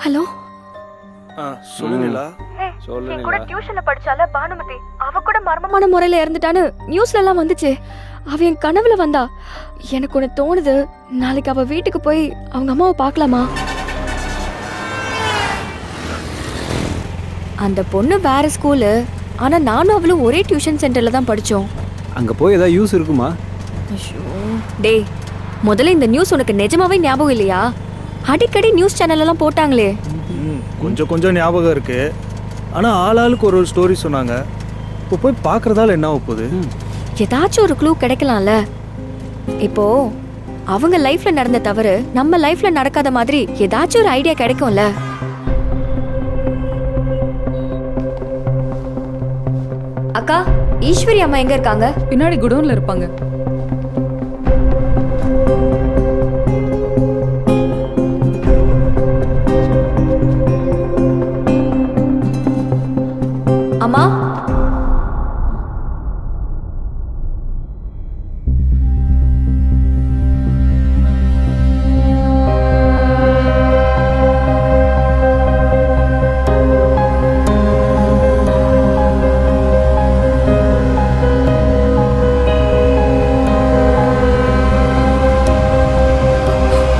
Hello சொல்லுங்களா? என் கூட டியூஷன்ல படிச்சால பானுமதி, அவ கூட மர்மமான முறையில இறந்துட்டான்னு நியூஸ்ல எல்லாம் வந்துச்சு. அவ என் கனவுல வந்தா. எனக்கு ஒண்ணு தோணுது, நாளைக்கு அவ வீட்டுக்கு போய் அவங்க அம்மாவை பார்க்கலாமா? அந்த பொண்ணு வேற ஸ்கூலு, ஆனா நானும் அவளும் ஒரே டியூஷன் சென்டர்ல தான் படிச்சோம். அங்க போய் ஏதாவது யூஸ் இருக்குமா? டேய், முதல்ல இந்த நியூஸ் உனக்கு நிஜமாவே ஞாபகம் இல்லையா? அடிக்கடி நியூஸ் சேனல் எல்லாம் போட்டாங்களே. கொஞ்சம் கொஞ்சம் ஞாபகம் இருக்கு. ஆனா ஆளாளுக்கு ஒரு ஸ்டோரி சொன்னாங்க. இப்போ போய் பார்க்கறதால என்ன ஆக போகுது? ஏதாச்சும் ஒரு க்ளூ கிடைக்கலாம்ல. இப்போ அவங்க லைஃப்ல நடந்த தவறு நம்ம லைஃப்ல நடக்காத மாதிரி ஏதாச்சும் ஒரு ஐடியா கிடைக்கும்ல. அக்கா, ஈஸ்வரி அம்மா எங்க இருக்காங்க? பின்னாடி குடோன்ல இருப்பாங்க. அம்மா,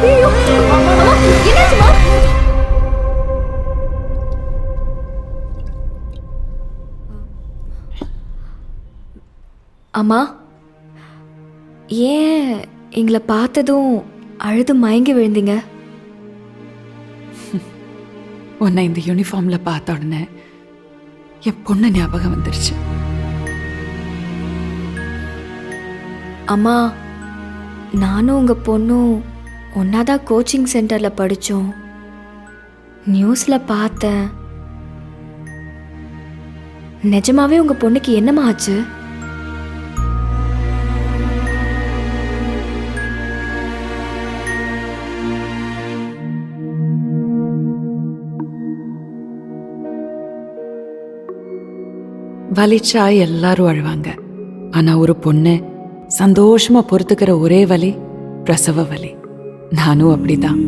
ஐயோ, அம்மா, என்னாச்சும்மா? அம்மா, ஏன் எங்களை பார்த்ததும் அழுது மயங்கி விழுந்தீங்க? உன்னை இந்த யூனிஃபார்ம்ல பார்த்த உடனே என் பொண்ணு ஞாபகம் வந்துருச்சு. அம்மா, நானும் உங்க பொண்ணும் ஒன்னாதான் கோச்சிங் சென்டர்ல படிச்சோம். நியூஸ்ல பார்த்தேன். நிஜமாவே உங்க பொண்ணுக்கு என்னம்மா ஆச்சு? வலிச்சா எல்லாரும் அழுவாங்க. ஆனா ஒரு பொண்ணு சந்தோஷமா பொறுத்துக்கிற ஒரே வலி பிரசவ வலி. நானும் அப்படிதான்.